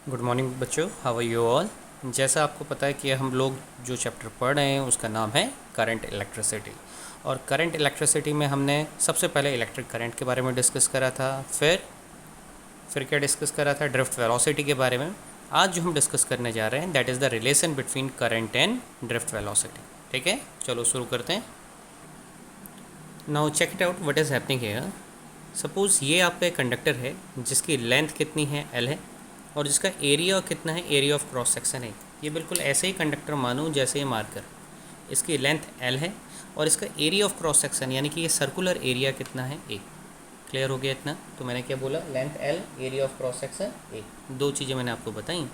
Good morning बच्चों, how are you all. जैसा आपको पता है कि हम लोग जो चैप्टर पढ़ रहे हैं उसका नाम है करंट इलेक्ट्रिसिटी। और करंट इलेक्ट्रिसिटी में हमने सबसे पहले इलेक्ट्रिक करंट के बारे में डिस्कस करा था, फिर क्या डिस्कस करा था, ड्रिफ्ट वेलोसिटी के बारे में। आज जो हम डिस्कस करने जा रहे हैं that is the relation between current and drift velocity. ठीक है, चलो शुरू करते हैं। Now check it out what is happening here. Suppose ये आपका एक कंडक्टर है जिसकी लेंथ कितनी है, एल है, और जिसका एरिया कितना है, एरिया ऑफ क्रॉस सेक्शन है। ये बिल्कुल ऐसे ही कंडक्टर मानो जैसे ये मार्कर, इसकी लेंथ एल है और इसका एरिया ऑफ क्रॉस सेक्शन यानी कि ये सर्कुलर एरिया कितना है, ए। क्लियर हो गया इतना? तो मैंने क्या बोला, length L, area of cross section A. दो चीज़ें मैंने आपको बताई।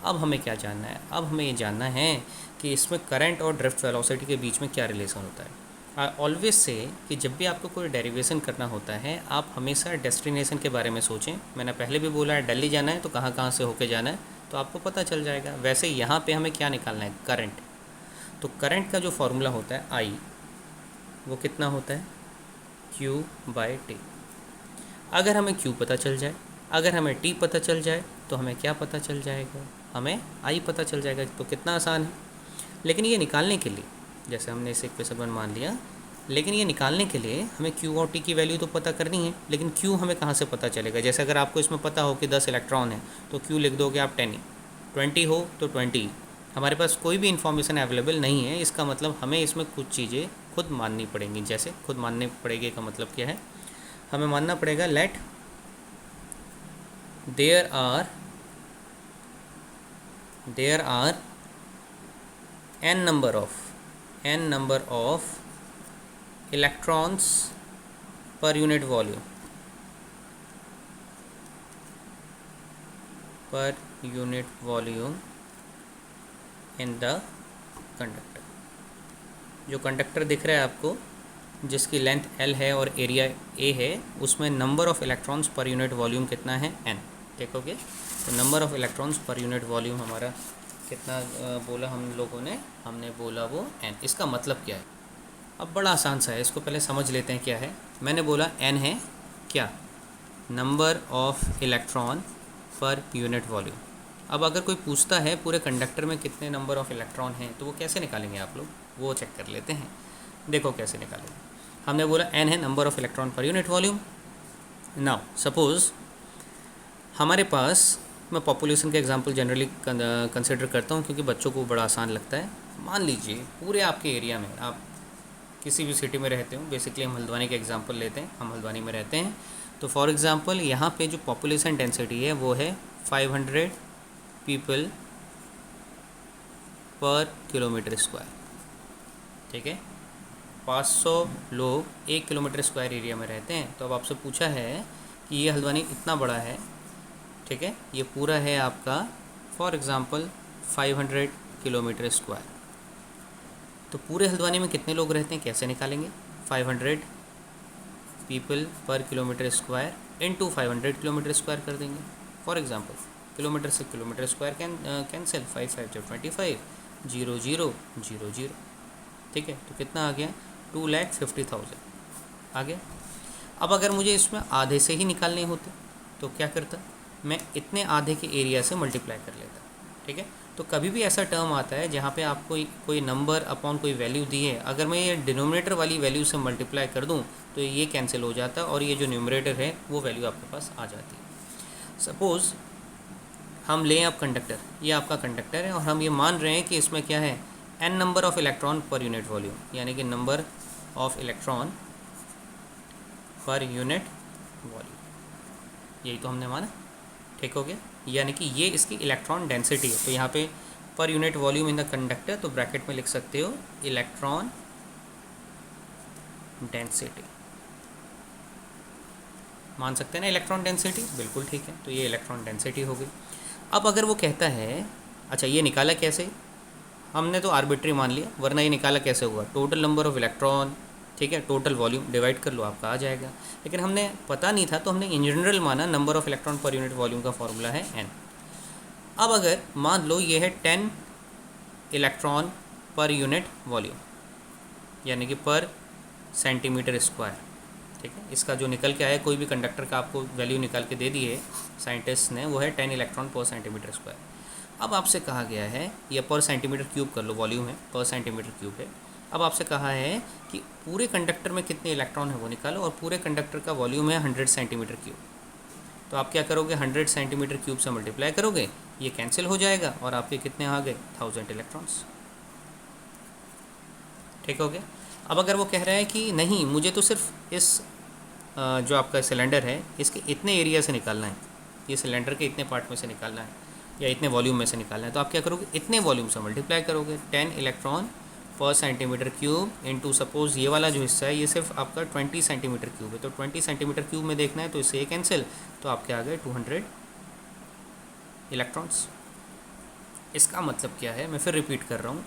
अब हमें क्या जानना है, अब हमें ये जानना है कि इसमें करंट और ड्रिफ्ट वेलोसिटी के बीच में क्या रिलेशन होता है। आई ऑलवेज से कि जब भी आपको कोई डेरिवेशन करना होता है आप हमेशा डेस्टिनेशन के बारे में सोचें। मैंने पहले भी बोला है, दिल्ली जाना है तो कहाँ कहाँ से होके जाना है तो आपको पता चल जाएगा। वैसे यहाँ पे हमें क्या निकालना है, करंट। तो करंट का जो फॉर्मूला होता है आई, वो कितना होता है, क्यू बाय टी। अगर हमें क्यू पता चल जाए, अगर हमें टी पता चल जाए तो हमें क्या पता चल जाएगा, हमें आई पता चल जाएगा। तो कितना आसान है। लेकिन ये निकालने के लिए, जैसे हमने इसे इक्वेशन वन मान लिया, लेकिन ये निकालने के लिए हमें क्यू और टी की वैल्यू तो पता करनी है। लेकिन क्यू हमें कहाँ से पता चलेगा? जैसे अगर आपको इसमें पता हो कि 10 इलेक्ट्रॉन है तो क्यू लिख दोगे आप 10 ही, 20 हो तो 20 ही। हमारे पास कोई भी इन्फॉर्मेशन अवेलेबल नहीं है, इसका मतलब हमें इसमें कुछ चीज़ें खुद माननी पड़ेंगी। जैसे खुद माननी पड़ेगी का मतलब क्या है, हमें मानना पड़ेगा let there are n number of electrons per unit volume in the conductor। जो कंडक्टर दिख रहा है आपको, जिसकी लेंथ l है और एरिया a है, उसमें नंबर ऑफ़ इलेक्ट्रॉन्स पर यूनिट वॉल्यूम कितना है, n। देखोगे तो नंबर ऑफ़ इलेक्ट्रॉन्स पर यूनिट वॉल्यूम हमारा कितना बोला हम लोगों ने, हमने बोला वो n। इसका मतलब क्या है? अब बड़ा आसान सा है, इसको पहले समझ लेते हैं क्या है। मैंने बोला n है क्या, नंबर ऑफ़ इलेक्ट्रॉन पर यूनिट वॉल्यूम। अब अगर कोई पूछता है पूरे कंडक्टर में कितने नंबर ऑफ़ इलेक्ट्रॉन हैं तो वो कैसे निकालेंगे आप लोग, वो चेक कर लेते हैं। देखो कैसे निकालेंगे। हमने बोला n है नंबर ऑफ़ इलेक्ट्रॉन पर यूनिट वॉल्यूम। नाउ सपोज़ हमारे पास, मैं पॉपुलेशन का एग्जांपल जनरली कंसिडर करता हूँ क्योंकि बच्चों को बड़ा आसान लगता है। मान लीजिए पूरे आपके एरिया में, आप किसी भी सिटी में रहते हो, बेसिकली हम हल्द्वानी का एग्जांपल लेते हैं, हम हल्द्वानी में रहते हैं। तो फॉर एग्जांपल यहाँ पे जो पॉपुलेशन डेंसिटी है वो है 500 पीपल पर किलोमीटर स्क्वायर। ठीक है, 500 लोग 1 किलोमीटर स्क्वायर एरिया में रहते हैं। तो अब आपसे पूछा है कि ये हल्द्वानी इतना बड़ा है, ठीक है, ये पूरा है आपका फॉर एग्ज़ाम्पल 500 किलोमीटर स्क्वायर। तो पूरे हल्द्वानी में कितने लोग रहते हैं, कैसे निकालेंगे? 500 पीपल पर kilometre square into 500 kilometre square कर देंगे। फॉर एग्जांपल किलोमीटर से किलोमीटर स्क्वायर कैंसिल, 5 5 जो 25, 0 0 0 0। ठीक है, तो कितना आ गया, 2,50,000 आ गया। अब अगर मुझे इसमें आधे से ही निकालने होते तो क्या करता, मैं इतने आधे के एरिया से मल्टीप्लाई कर लेता। ठीक है, तो कभी भी ऐसा टर्म आता है जहाँ पे आपको कोई नंबर अपॉन कोई वैल्यू दी है, अगर मैं ये डिनोमिनेटर वाली वैल्यू से मल्टीप्लाई कर दूँ तो ये कैंसिल हो जाता है और ये जो न्यूमरेटर है वो वैल्यू आपके पास आ जाती है। सपोज़ हम लें आप कंडक्टर, ये आपका कंडक्टर है और हम ये मान रहे हैं कि इसमें क्या है, n नंबर ऑफ़ इलेक्ट्रॉन पर यूनिट वॉल्यूम, यानी कि नंबर ऑफ़ इलेक्ट्रॉन पर यूनिट वॉल्यूम, यही तो हमने माना। ठीक हो गया, यानी कि ये इसकी इलेक्ट्रॉन डेंसिटी है। तो यहाँ पे पर unit volume in the conductor, तो ब्रैकेट में लिख सकते हो इलेक्ट्रॉन डेंसिटी, मान सकते हैं ना इलेक्ट्रॉन डेंसिटी, बिल्कुल ठीक है। तो ये इलेक्ट्रॉन डेंसिटी हो गई। अब अगर वो कहता है, अच्छा ये निकाला कैसे, हमने तो आर्बिट्री मान लिया, वरना ये निकाला कैसे हुआ, टोटल नंबर ऑफ़ इलेक्ट्रॉन, ठीक है, टोटल वॉल्यूम डिवाइड कर लो, आपका आ जाएगा। लेकिन हमने पता नहीं था तो हमने इन जनरल माना नंबर ऑफ़ इलेक्ट्रॉन पर यूनिट वॉल्यूम का फॉर्मूला है n। अब अगर मान लो ये है 10 इलेक्ट्रॉन पर यूनिट वॉल्यूम, यानी कि पर सेंटीमीटर स्क्वायर, ठीक है। इसका जो निकल के आया कोई भी कंडक्टर का आपको वैल्यू निकाल के दे दी है साइंटिस्ट ने, वो है 10 इलेक्ट्रॉन पर सेंटीमीटर स्क्वायर। अब आपसे कहा गया है, ये पर सेंटीमीटर क्यूब कर लो, वॉल्यूम है, पर सेंटीमीटर क्यूब है। अब आपसे कहा है कि पूरे कंडक्टर में कितने इलेक्ट्रॉन है वो निकालो, और पूरे कंडक्टर का वॉल्यूम है 100 सेंटीमीटर क्यूब। तो आप क्या करोगे, 100 सेंटीमीटर क्यूब से मल्टीप्लाई करोगे, ये कैंसिल हो जाएगा और आपके कितने आ गए, 1000 इलेक्ट्रॉन्स। ठीक हो गया। अब अगर वो कह रहा है कि नहीं, मुझे तो सिर्फ इस जो आपका सिलेंडर है इसके इतने एरिया से निकालना है, ये सिलेंडर के इतने पार्ट में से निकालना है या इतने वॉल्यूम में से निकालना है, तो आप क्या करोगे, इतने वॉल्यूम से मल्टीप्लाई करोगे 10 इलेक्ट्रॉन पर सेंटीमीटर क्यूब इंटू, सपोज़ ये वाला जो हिस्सा है ये सिर्फ आपका 20 सेंटीमीटर क्यूब है, तो 20 सेंटीमीटर क्यूब में देखना है तो इससे ये कैंसिल, तो आपके आ गए 200 इलेक्ट्रॉन्स। इसका मतलब क्या है, मैं फिर रिपीट कर रहा हूँ,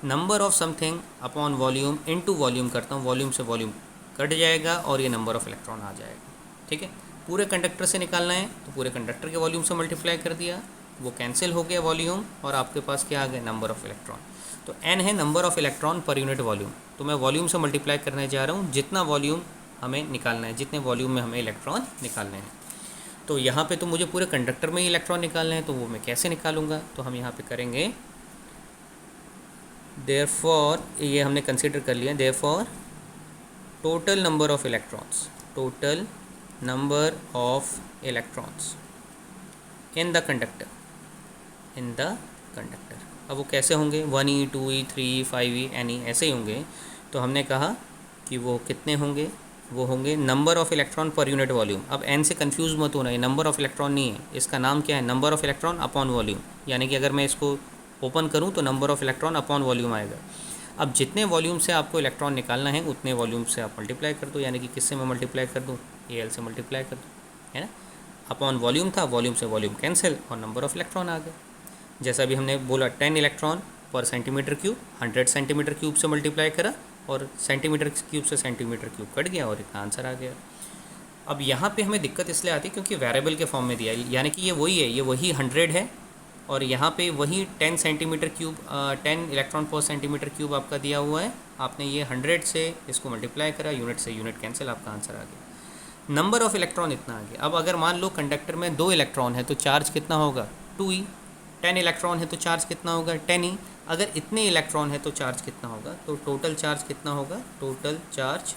number of something upon volume into volume करता हूँ, वॉल्यूम से वॉल्यूम कट जाएगा और ये नंबर ऑफ इलेक्ट्रॉन आ जाएगा। ठीक है। पूरे कंडक्टर से निकालना है तो पूरे कंडक्टर के वॉल्यूम से मल्टीप्लाई कर दिया, वो कैंसिल हो गया वॉल्यूम, और आपके पास क्या आ गया, नंबर ऑफ इलेक्ट्रॉन। तो n है नंबर ऑफ इलेक्ट्रॉन पर यूनिट वॉल्यूम, तो मैं वॉल्यूम से मल्टीप्लाई करने जा रहा हूँ जितना वॉल्यूम हमें निकालना है, जितने वॉल्यूम में हमें इलेक्ट्रॉन निकालने हैं। तो यहाँ पे तो मुझे पूरे कंडक्टर में ही इलेक्ट्रॉन निकालने हैं, तो वो मैं कैसे निकालूंगा, तो हम यहाँ पे करेंगे देयरफॉर, ये हमने कंसीडर कर लिया, therefore total number of electrons, total number of electrons in the conductor, in the conductor. अब वो कैसे होंगे, 1e 2e 3e 5e n ऐसे ही होंगे। तो हमने कहा कि वो कितने होंगे, वो होंगे नंबर ऑफ़ इलेक्ट्रॉन पर यूनिट वॉल्यूम। अब n से कंफ्यूज मत होना, ये नंबर ऑफ़ इलेक्ट्रॉन नहीं है, इसका नाम क्या है, number of electron upon volume. यानी कि अगर मैं इसको ओपन करूँ तो number of electron upon volume आएगा। अब जितने वॉल्यूम से आपको इलेक्ट्रॉन निकालना है उतने वॉल्यूम से आप मल्टीप्लाई कर दो, यानी कि किससे मैं मल्टीप्लाई कर दूँ, AL से मल्टीप्लाई कर दूँ, है ना। अपॉन वॉल्यूम था, वॉल्यूम से वॉल्यूम कैंसिल और नंबर ऑफ़ इलेक्ट्रॉन आ गए। जैसा भी हमने बोला 10 इलेक्ट्रॉन पर सेंटीमीटर क्यूब, 100 सेंटीमीटर क्यूब से मल्टीप्लाई करा और सेंटीमीटर क्यूब से सेंटीमीटर क्यूब कट गया और इतना आंसर आ गया। अब यहाँ पे हमें दिक्कत इसलिए आती है क्योंकि वेरिएबल के फॉर्म में दिया है, यानी कि ये वही है, ये वही 100 है और यहाँ पे वही 10 सेंटीमीटर क्यूब 10 इलेक्ट्रॉन पर सेंटीमीटर क्यूब आपका दिया हुआ है। आपने ये 100 से इसको मल्टीप्लाई करा, यूनिट से यूनिट कैंसिल, आपका आंसर आ गया। नंबर ऑफ़ इलेक्ट्रॉन इतना आ गया। अब अगर मान लो कंडक्टर में 2 इलेक्ट्रॉन है तो चार्ज कितना होगा, 2e। 10 इलेक्ट्रॉन है तो चार्ज कितना होगा, 10e। अगर इतने इलेक्ट्रॉन है तो चार्ज कितना होगा, तो टोटल चार्ज कितना होगा, टोटल चार्ज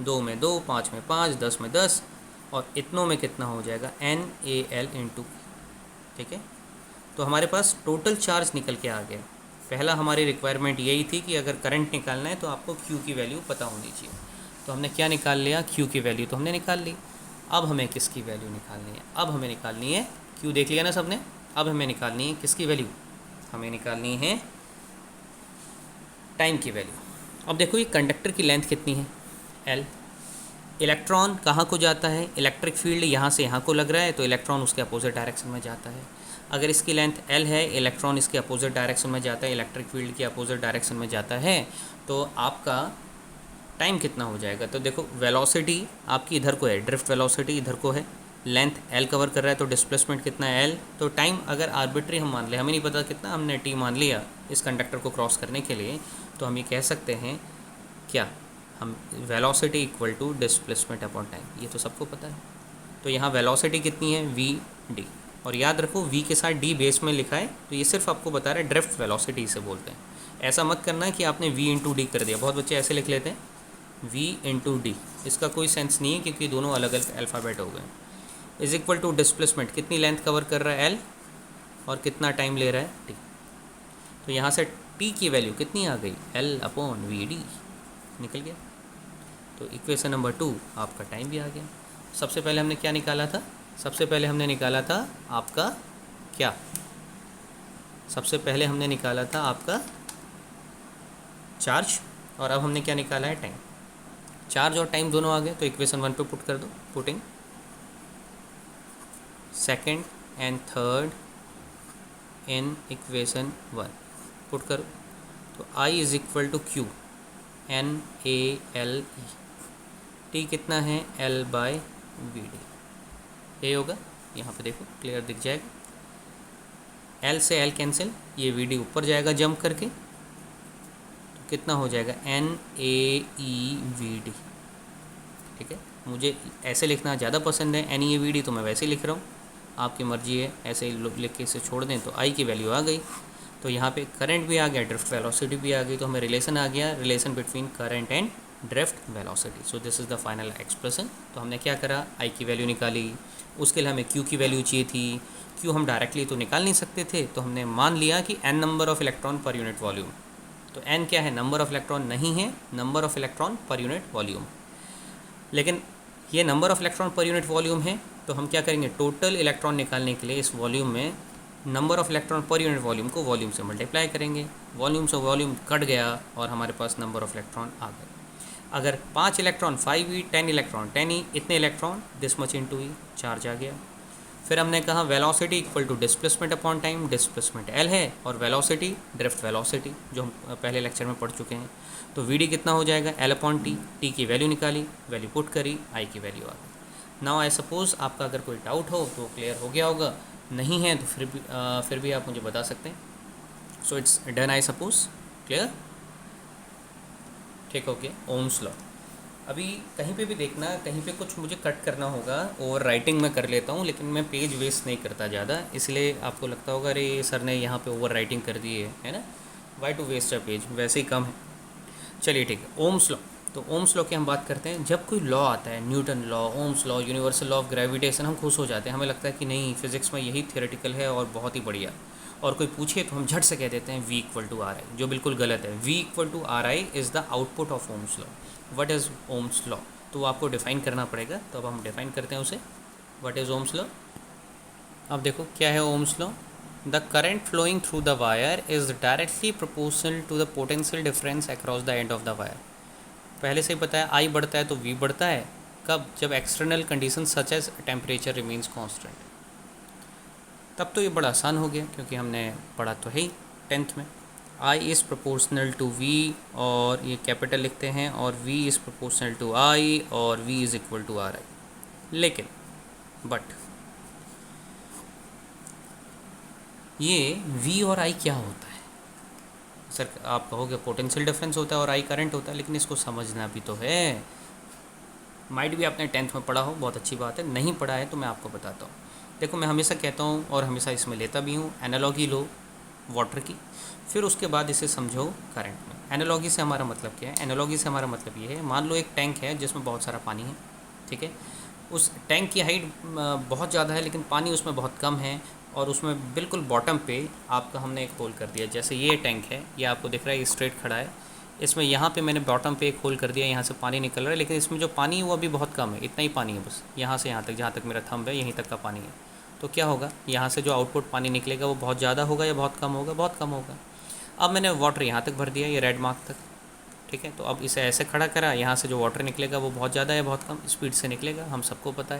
2 में 2, 5 में 5, 10 में 10 और इतनों में कितना हो जाएगा, NaL इंटू। ठीक है। तो हमारे पास टोटल चार्ज निकल के आ गया। पहला हमारी रिक्वायरमेंट यही थी कि अगर करंट निकालना है तो आपको Q की वैल्यू पता होनी चाहिए। तो हमने क्या निकाल लिया, Q की वैल्यू तो हमने निकाल ली। अब हमें किसकी वैल्यू निकालनी है, अब हमें निकालनी है, Q देख लिया ना सबने, अब हमें निकालनी है किसकी वैल्यू, हमें निकालनी है टाइम की वैल्यू। अब देखो ये कंडक्टर की लेंथ कितनी है, L। इलेक्ट्रॉन कहाँ को जाता है, इलेक्ट्रिक फील्ड यहाँ से यहाँ को लग रहा है तो इलेक्ट्रॉन उसके अपोजिट डायरेक्शन में जाता है। अगर इसकी लेंथ L है, इलेक्ट्रॉन इसके अपोजिट डायरेक्शन में जाता है, इलेक्ट्रिक फील्ड के अपोजिट डायरेक्शन में जाता है, तो आपका टाइम कितना हो जाएगा। तो देखो वेलोसिटी आपकी इधर को है, ड्रिफ्ट वेलोसिटी इधर को है, लेंथ L कवर कर रहा है तो डिस्प्लेसमेंट कितना है L। तो टाइम अगर आर्बिट्री हम मान ले, हमें नहीं पता कितना, हमने T मान लिया इस कंडक्टर को क्रॉस करने के लिए, तो हम ये कह सकते हैं क्या, हम velocity equal to displacement upon time, ये तो सबको पता है। तो यहाँ वेलोसिटी कितनी है, v/d, और याद रखो v के साथ d बेस में लिखा है, तो ये सिर्फ आपको बता रहा है ड्रिफ्ट वेलोसिटी इसे बोलते हैं। ऐसा मत करना है कि आपने v इंटू डी कर दिया, बहुत बच्चे ऐसे लिख लेते हैं v इंटू डी, इसका कोई सेंस नहीं है क्योंकि दोनों अलग अलग अल्फ़ाबेट हो गए। इज इक्वल टू डिस्प्लेसमेंट, कितनी लेंथ कवर कर रहा है L और कितना टाइम ले रहा है t। तो यहाँ से t की वैल्यू कितनी आ गई, L अपॉन v/d निकल गया। तो इक्वेशन नंबर 2 आपका टाइम भी आ गया। सबसे पहले हमने क्या निकाला था, सबसे पहले हमने निकाला था आपका क्या, सबसे पहले हमने निकाला था आपका चार्ज, और अब हमने क्या निकाला है, टाइम। चार्ज और टाइम दोनों आ गए तो इक्वेशन 1 पे पुट कर दो, putting second and third in equation 1 put करो, तो I is equal to Q NaLe, T कितना है L/v/d, ये होगा। यहाँ पे देखो क्लियर दिख जाएगा, L से L कैंसिल, ये v/d ऊपर जाएगा जंप करके, तो कितना हो जाएगा NaeV/d, ठीक है, मुझे ऐसे लिखना ज़्यादा पसंद है NEAVD, तो मैं वैसे ही लिख रहा हूँ, आपकी मर्जी है, ऐसे ही लिख के इसे छोड़ दें तो आई की वैल्यू आ गई। तो यहाँ पे करंट भी आ गया, ड्रिफ्ट वेलोसिटी भी आ गई, तो हमें रिलेशन आ गया, relation between current and drift velocity. So this is the final expression. तो हमने क्या करा, आई की वैल्यू निकाली, उसके लिए हमें क्यू की वैल्यू चाहिए थी। क्यू हम डायरेक्टली तो निकाल नहीं सकते थे, तो हमने मान लिया कि n नंबर ऑफ इलेक्ट्रॉन पर यूनिट वॉल्यूम। तो n क्या है, नंबर ऑफ इलेक्ट्रॉन नहीं है, नंबर ऑफ इलेक्ट्रॉन पर यूनिट वॉल्यूम। लेकिन ये नंबर ऑफ इलेक्ट्रॉन पर यूनिट वॉल्यूम है, तो हम क्या करेंगे, टोटल इलेक्ट्रॉन निकालने के लिए इस वॉल्यूम में नंबर ऑफ इलेक्ट्रॉन पर यूनिट वॉल्यूम को वॉल्यूम से मल्टीप्लाई करेंगे। वॉल्यूम से वॉल्यूम कट गया और हमारे पास नंबर ऑफ इलेक्ट्रॉन आ गए। अगर 5 इलेक्ट्रॉन 5e, 10 इलेक्ट्रॉन 10e, इतने electron this much into e, charge आ गया। फिर हमने कहा velocity equal to displacement upon time, displacement L है और वेलोसिटी ड्रिफ्ट वेलोसिटी जो हम पहले लेक्चर में पढ़ चुके हैं। तो वी डी कितना हो जाएगा, एल अपॉन टी, टी की वैल्यू निकाली, वैल्यू पुट करी, आई की वैल्यू आ गई। नाउ आई सपोज़ आपका अगर कोई डाउट हो तो क्लियर हो गया होगा, नहीं है तो फिर भी आप मुझे बता सकते हैं। So it's done I suppose, clear, ठीक हो गया। Ohm's law. अभी कहीं पे भी देखना, कहीं पे कुछ मुझे कट करना होगा, ओवर राइटिंग में कर लेता हूँ, लेकिन मैं पेज वेस्ट नहीं करता ज़्यादा, इसलिए आपको लगता होगा अरे सर ने यहाँ पे ओवर राइटिंग कर दी है ना, why to waste a page, वैसे ही कम है। चलिए ठीक है, ओम्स लॉ। तो ओम्स लॉ की हम बात करते हैं। जब कोई लॉ आता है, Newton law, Ohm's law, universal law of gravitation, हम खुश हो जाते हैं, हमें लगता है कि नहीं फिज़िक्स में यही थियोरेटिकल है और बहुत ही बढ़िया। और कोई पूछे तो हम झट से कह देते हैं V equal to R I, जो बिल्कुल गलत है। V equal to R I is the output of Ohm's law. What is Ohm's law, तो आपको डिफ़ाइन करना पड़ेगा, तो अब हम डिफ़ाइन करते हैं उसे। व्हाट इज़ ओम्स लॉ, अब देखो क्या है Ohm's law. The current flowing through the wire is directly proportional to the potential difference across the end of the wire. पहले से ही पता है I बढ़ता है तो V बढ़ता है, कब, जब external condition such as temperature remains constant. तब तो ये बड़ा आसान हो गया, क्योंकि हमने पढ़ा तो है ही 10th में। I is proportional to V, और ये कैपिटल लिखते हैं, और V is proportional to I, और V is equal to R I. लेकिन बट ये V और I क्या होता है? सर आप कहोगे पोटेंशियल डिफरेंस होता है और I करंट होता है, लेकिन इसको समझना भी तो है। माइट भी आपने 10th में पढ़ा हो, बहुत अच्छी बात है, नहीं पढ़ा है तो मैं आपको बताता हूँ। देखो मैं हमेशा कहता हूँ और हमेशा इसमें लेता भी हूँ, एनालॉगी लो वाटर की, फिर उसके बाद इसे समझो करंट में। एनालॉगी से हमारा मतलब क्या है, एनालॉगी से हमारा मतलब ये है, मान लो एक टैंक है जिसमें बहुत सारा पानी है, ठीक है, उस टैंक की हाइट बहुत ज़्यादा है लेकिन पानी उसमें बहुत कम है, और उसमें बिल्कुल बॉटम पे आपका हमने एक होल कर दिया। जैसे ये टैंक है, ये आपको दिख रहा है, ये स्ट्रेट खड़ा है, इसमें यहाँ पे मैंने बॉटम पे एक होल कर दिया, यहाँ से पानी निकल रहा है, लेकिन इसमें जो पानी है वो अभी बहुत कम है, इतना ही पानी है बस, यहाँ से यहाँ तक, जहाँ तक मेरा थंब है यहीं तक का पानी है। तो क्या होगा, यहाँ से जो आउटपुट पानी निकलेगा वो बहुत ज़्यादा होगा या बहुत कम होगा, बहुत कम होगा। अब मैंने वाटर यहाँ तक भर दिया, ये रेड मार्क तक, ठीक है, तो अब इसे ऐसे खड़ा करा, यहाँ से जो वाटर निकलेगा वो बहुत ज़्यादा है, बहुत कम स्पीड से निकलेगा, हम सबको पता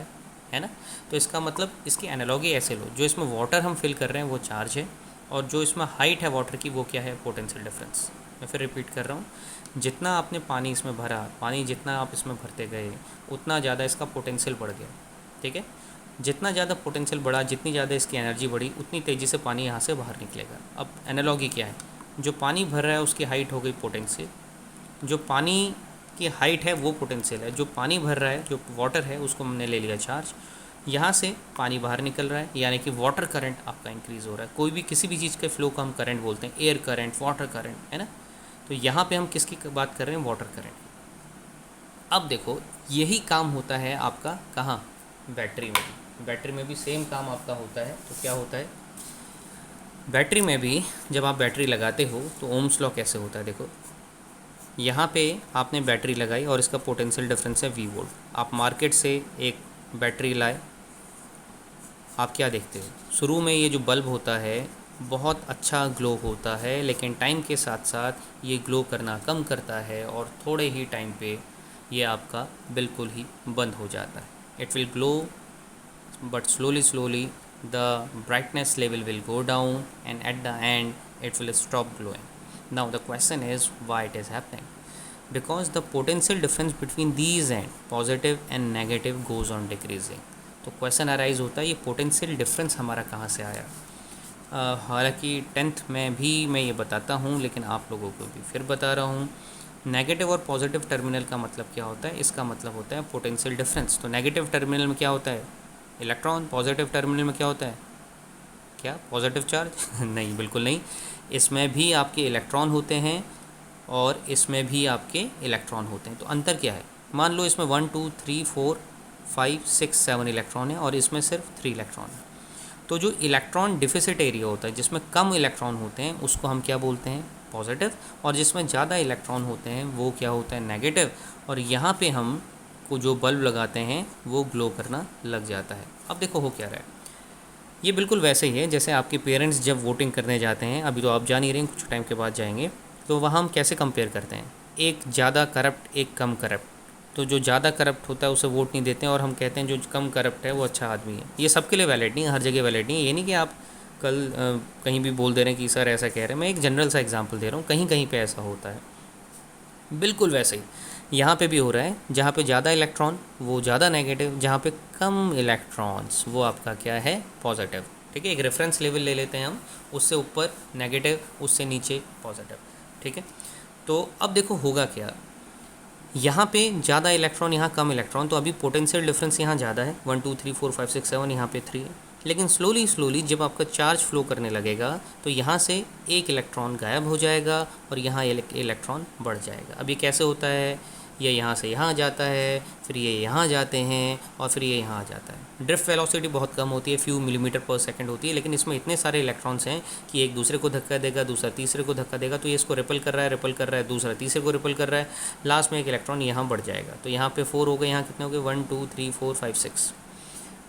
है ना। तो इसका मतलब इसकी एनालॉगी ऐसे लो, जो इसमें वाटर हम फिल कर रहे हैं वो चार्ज है, और जो इसमें हाइट है वाटर की वो क्या है, पोटेंशियल डिफरेंस। मैं फिर रिपीट कर रहा हूँ, जितना आपने पानी इसमें भरा, पानी जितना आप इसमें भरते गए उतना ज़्यादा इसका पोटेंशियल बढ़ गया, ठीक है। जितना ज़्यादा पोटेंशियल बढ़ा, जितनी ज़्यादा इसकी एनर्जी बढ़ी, उतनी तेज़ी से पानी यहाँ से बाहर निकलेगा। अब एनालॉगी क्या है, जो पानी भर रहा है उसकी हाइट हो गई पोटेंशियल, जो पानी की हाइट है वो पोटेंशियल है, जो पानी भर रहा है, जो वाटर है, उसको हमने ले लिया चार्ज, यहाँ से पानी बाहर निकल रहा है, यानी कि वाटर करंट आपका इंक्रीज़ हो रहा है। कोई भी किसी भी चीज़ के फ्लो को हम करंट बोलते हैं, एयर करंट, वाटर करंट, है ना। तो यहाँ पे हम किसकी बात कर रहे हैं, वाटर करंट। अब देखो यही काम होता है आपका कहाँ, बैटरी में भी। बैटरी में भी सेम काम आपका होता है। तो क्या होता है बैटरी में भी, जब आप बैटरी लगाते हो तो ओम्स लॉ कैसे होता है, देखो यहाँ पे आपने बैटरी लगाई और इसका पोटेंशियल डिफरेंस है V वोल्ट। आप मार्केट से एक बैटरी लाए, आप क्या देखते हो, शुरू में ये जो बल्ब होता है बहुत अच्छा ग्लो होता है, लेकिन टाइम के साथ साथ ये ग्लो करना कम करता है और थोड़े ही टाइम पे ये आपका बिल्कुल ही बंद हो जाता है। It will glow but slowly the brightness level will go down and at the end it will stop glowing. Now the question is why it is happening. Because the potential difference between these and positive and negative goes on decreasing. तो question arise होता है ये potential difference हमारा कहाँ से आया। हालांकि 10th में भी मैं ये बताता हूँ, लेकिन आप लोगों को भी फिर बता रहा हूँ। नेगेटिव और पॉजिटिव टर्मिनल का मतलब क्या होता है? इसका मतलब होता है पोटेंशियल डिफरेंस। तो नेगेटिव टर्मिनल में क्या होता है? इलेक्ट्रॉन। पॉजिटिव टर्मिनल में क्या होता है? क्या? Positive charge? नहीं, बिल्कुल नहीं। इसमें भी आपके इलेक्ट्रॉन होते हैं और इसमें भी आपके इलेक्ट्रॉन होते हैं। तो अंतर क्या है? मान लो इसमें 1 2 3 4 5 6 7 इलेक्ट्रॉन है और इसमें सिर्फ 3 इलेक्ट्रॉन है। तो जो इलेक्ट्रॉन डिफिसिट एरिया होता है, जिसमें कम इलेक्ट्रॉन होते हैं, उसको हम क्या बोलते हैं? पॉजिटिव। और जिसमें ज़्यादा इलेक्ट्रॉन होते हैं वो क्या होता है? नेगेटिव। और यहाँ पे हम को जो बल्ब लगाते हैं वो ग्लो करना लग जाता है। अब देखो हो क्या रहा है, ये बिल्कुल वैसे ही है जैसे आपके पेरेंट्स जब वोटिंग करने जाते हैं, अभी तो आप जा नहीं रहे हैं, कुछ टाइम के बाद जाएंगे, तो वहाँ हम कैसे कंपेयर करते हैं? एक ज़्यादा करप्ट, एक कम करप्ट। तो जो ज़्यादा करप्ट होता है उसे वोट नहीं देते हैं और हम कहते हैं जो कम करप्ट है वो अच्छा आदमी है। ये सबके लिए वैलिड नहीं है, हर जगह वैलिड नहीं है। ये नहीं कि आप कल कहीं भी बोल दे रहे हैं कि सर ऐसा कह रहे हैं। मैं एक जनरल सा एग्जांपल दे रहा हूँ, कहीं कहीं पे ऐसा होता है। बिल्कुल वैसे ही यहाँ पे भी हो रहा है, जहाँ पे ज़्यादा इलेक्ट्रॉन वो ज़्यादा नेगेटिव, जहाँ पे कम इलेक्ट्रॉन्स वो आपका क्या है? पॉजिटिव। ठीक है, एक रेफरेंस लेवल ले लेते हैं हम, उससे ऊपर नेगेटिव, उससे नीचे पॉजिटिव। ठीक है, तो अब देखो होगा क्या, यहाँ पे ज़्यादा इलेक्ट्रॉन, यहाँ कम इलेक्ट्रॉन, तो अभी पोटेंशियल डिफरेंस यहाँ ज़्यादा है, 1 2 3 4 5 6 7, यहाँ पे 3 है। लेकिन स्लोली स्लोली जब आपका चार्ज फ्लो करने लगेगा तो यहाँ से एक इलेक्ट्रॉन गायब हो जाएगा और यहाँ इलेक्ट्रॉन बढ़ जाएगा। अब ये कैसे होता है? ये यहाँ से यहाँ जाता है, फिर ये यहाँ जाते हैं और फिर ये यहाँ आ जाता है। ड्रिफ्ट वेलोसिटी बहुत कम होती है, फ्यू मिलीमीटर पर सेकंड होती है, लेकिन इसमें इतने सारे इलेक्ट्रॉन्स हैं कि एक दूसरे को धक्का देगा, दूसरा तीसरे को धक्का देगा, तो ये इसको रिपल कर रहा है, रिपल कर रहा है, दूसरा तीसरे को रिपल कर रहा है, लास्ट में एक इलेक्ट्रॉन यहाँ बढ़ जाएगा। तो यहाँ पे 4 हो गए, यहाँ कितने हो गए? 1 2 3 4 5 6।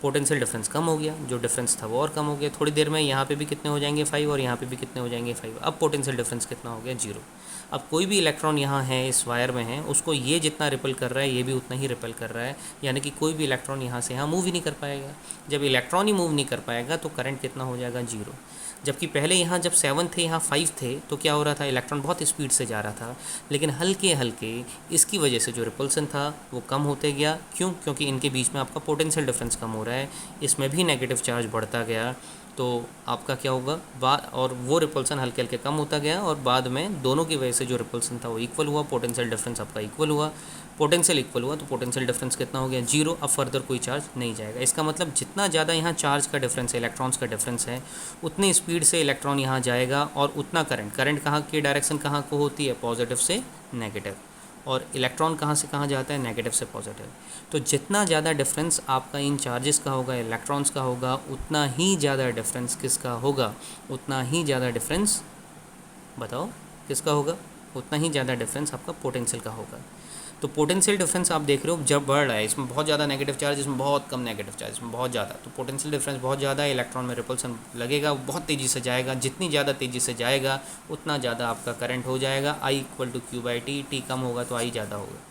पोटेंशियल डिफरेंस कम हो गया, जो डिफरेंस था वो और कम हो गया। थोड़ी देर में यहाँ पे भी कितने हो जाएंगे? 5, और यहाँ पे भी कितने हो जाएंगे? 5। अब पोटेंशियल डिफरेंस कितना हो गया? 0। अब कोई भी इलेक्ट्रॉन यहाँ है, इस वायर में है, उसको ये जितना रिपल कर रहा है ये भी उतना ही रिपल कर रहा है, यानी कि कोई भी इलेक्ट्रॉन यहाँ से यहाँ मूव ही नहीं कर पाएगा। जब इलेक्ट्रॉन ही मूव नहीं कर पाएगा तो करंट कितना हो जाएगा? 0। जबकि पहले यहाँ जब 7 थे, यहाँ 5 थे, तो क्या हो रहा था? इलेक्ट्रॉन बहुत स्पीड से जा रहा था, लेकिन हल्के हल्के इसकी वजह से जो रिपल्सन था वो कम होते गया। क्यों? क्योंकि इनके बीच में आपका पोटेंशियल डिफरेंस कम हो रहा है, इसमें भी नेगेटिव चार्ज बढ़ता गया, तो आपका क्या होगा? और वो रिपल्सन हल्के हल्के कम होता गया और बाद में दोनों की वजह से जो रिपल्सन था वो इक्वल हुआ, पोटेंशियल डिफरेंस आपका इक्वल हुआ। पोटेंशियल इक्वल हुआ तो पोटेंशियल डिफरेंस कितना हो गया? 0। अब फर्दर कोई चार्ज नहीं जाएगा। इसका मतलब जितना ज़्यादा यहाँ चार्ज का डिफरेंस है, इलेक्ट्रॉन्स का डिफरेंस है, उतनी स्पीड से इलेक्ट्रॉन यहाँ जाएगा और उतना करंट कहाँ की डायरेक्शन कहाँ को होती है? पॉजिटिव से नेगेटिव। और इलेक्ट्रॉन कहाँ से कहाँ जाता है? नेगेटिव से पॉजिटिव। तो जितना ज़्यादा डिफरेंस आपका इन चार्जेस का होगा, इलेक्ट्रॉन्स का होगा, उतना ही ज़्यादा डिफरेंस किसका होगा? उतना ही ज़्यादा डिफरेंस, बताओ किसका होगा? उतना ही ज़्यादा डिफरेंस आपका पोटेंशियल का होगा। तो पोटेंशियल डिफरेंस आप देख रहे हो जब बढ़ रहा है, इसमें बहुत ज़्यादा नेगेटिव चार्ज, इसमें बहुत कम नेगेटिव चार्ज, इसमें बहुत ज़्यादा, तो पोटेंशियल डिफरेंस बहुत ज़्यादा है, इलेक्ट्रॉन में रिपल्सन लगेगा, वो बहुत तेज़ी से जाएगा। जितनी ज़्यादा तेज़ी से जाएगा उतना ज़्यादा आपका करंट हो जाएगा। I = Q/T, T कम होगा तो I ज़्यादा होगा।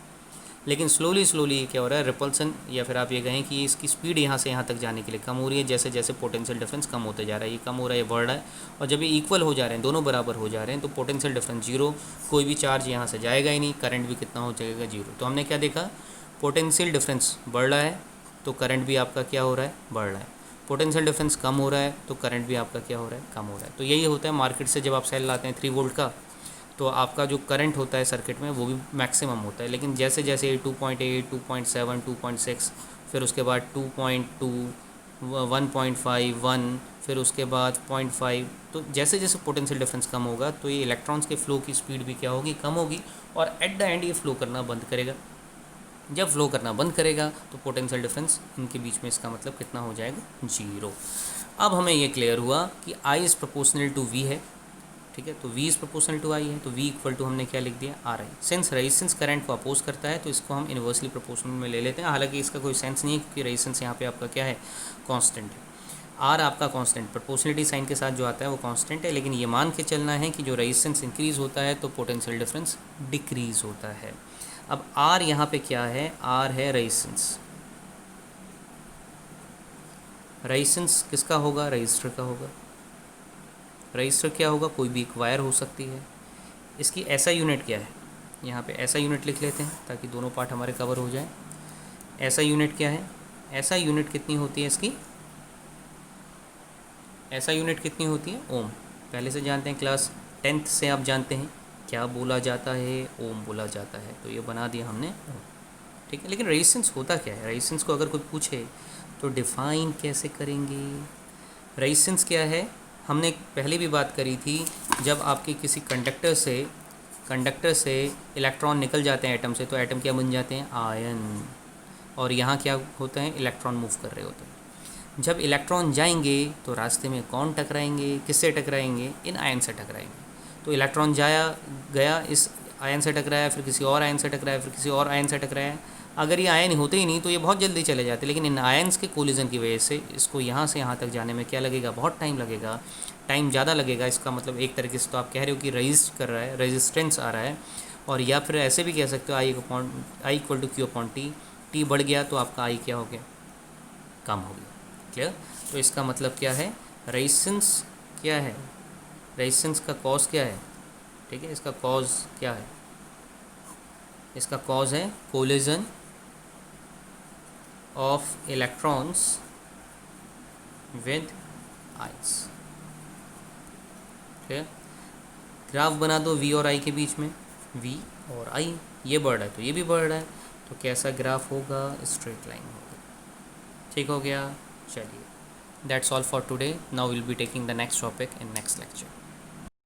लेकिन स्लोली स्लोली क्या हो रहा है? रिपल्सन, या फिर आप ये कहें कि इसकी स्पीड यहाँ से यहाँ तक जाने के लिए कम हो रही है, जैसे जैसे पोटेंशियल डिफरेंस कम होते जा रहा है, ये कम हो रहा है, ये बढ़ रहा है। और जब ये इक्वल हो जा रहे हैं, दोनों बराबर हो जा रहे हैं, तो पोटेंशियल डिफरेंस 0, कोई भी चार्ज यहाँ से जाएगा ही नहीं, करंट भी कितना हो जाएगा? 0। तो हमने क्या देखा? पोटेंशियल डिफरेंस बढ़ रहा है तो करंट भी आपका क्या हो रहा है? बढ़ रहा है। पोटेंशियल डिफरेंस कम हो रहा है तो करंट भी आपका क्या हो रहा है? कम हो रहा है। तो यही होता है मार्केट से जब आप सेल लाते हैं 3 वोल्ट का, तो आपका जो करंट होता है सर्किट में वो भी मैक्सिमम होता है। लेकिन जैसे जैसे 2.8, 2.7, 2.6, फिर उसके बाद 2.2, 1.5, 1, फिर उसके बाद 0.5, तो जैसे जैसे पोटेंशियल डिफरेंस कम होगा तो ये इलेक्ट्रॉन्स के फ्लो की स्पीड भी क्या होगी? कम होगी, और एट द एंड ये फ्लो करना बंद करेगा। जब फ्लो करना बंद करेगा तो पोटेंशियल डिफरेंस इनके बीच में, इसका मतलब कितना हो जाएगा? 0। अब हमें ये क्लियर हुआ कि I is proportional to V है। ठीक है, तो V is proportional to I है, तो V = हमने क्या लिख दिया? RI। सिंस रेजिस्टेंस करंट को अपोज करता है तो इसको हम इन्वर्सली प्रोपोर्शनल में ले लेते हैं। हालांकि इसका कोई सेंस नहीं है क्योंकि रेजिस्टेंस यहाँ पे आपका क्या है? कांस्टेंट है। R आपका कांस्टेंट, प्रोपोर्शनलिटी साइन के साथ जो आता है वो कांस्टेंट है, लेकिन ये मान के चलना है कि जो रेजिस्टेंस इंक्रीज़ होता है तो पोटेंशियल डिफरेंस डिक्रीज़ होता है। अब R यहाँ पे क्या है? R है रेजिस्टेंस। रेजिस्टेंस किसका होगा? रजिस्टर का होगा। रजिस्टर क्या होगा? कोई भी एक वायर हो सकती है। इसकी ऐसा यूनिट क्या है? यहाँ पे ऐसा यूनिट लिख लेते हैं ताकि दोनों पार्ट हमारे कवर हो जाए। ऐसा यूनिट क्या है? ऐसा यूनिट कितनी होती है इसकी? ऐसा यूनिट कितनी होती है? ओम। पहले से जानते हैं, क्लास 10th से आप जानते हैं क्या बोला जाता है, ओम बोला जाता है, तो ये बना दिया हमने ओम। ठीक है, लेकिन रेजिस्टेंस होता क्या है? रेजिस्टेंस को अगर कोई पूछे तो डिफ़ाइन कैसे करेंगे? रेजिस्टेंस क्या है? हमने पहले भी बात करी थी, जब आपके किसी कंडक्टर से इलेक्ट्रॉन निकल जाते हैं एटम से, तो एटम क्या बन जाते हैं? आयन। और यहाँ क्या होता है? इलेक्ट्रॉन मूव कर रहे होते हैं। जब इलेक्ट्रॉन जाएंगे तो रास्ते में कौन टकराएंगे? किससे टकराएंगे? इन आयन से टकराएंगे। तो इलेक्ट्रॉन गया, इस आयन से टकराया, फिर किसी और आयन से टकराया, फिर किसी और आयन से टकराया। अगर ये आयन होते ही नहीं तो ये बहुत जल्दी चले जाते, लेकिन इन आयन्स के कोलिजन की वजह से इसको यहाँ से यहाँ तक जाने में क्या लगेगा? बहुत टाइम लगेगा, टाइम ज़्यादा लगेगा। इसका मतलब एक तरीके से तो आप कह रहे हो कि रेजिस्ट कर रहा है, रेजिस्टेंस आ रहा है। और या फिर ऐसे भी कह सकते हो I equal to q upon t. T बढ़ गया तो आपका आई क्या हो गया? कम हो गया। क्लियर? तो इसका मतलब क्या है? रेजिस्टेंस क्या है? रेजिस्टेंस का कॉज क्या है? ठीक है, इसका कॉज क्या है? इसका कॉज है collision of electrons with ice. ठीक है, ग्राफ बना दो वी और आई के बीच में। वी और आई, ये बढ़ रहा है तो ये भी बढ़ रहा है, तो कैसा ग्राफ होगा? स्ट्रेट लाइन होगा। ठीक हो गया? चलिए, that's all for today. Now will be taking the next topic in next lecture.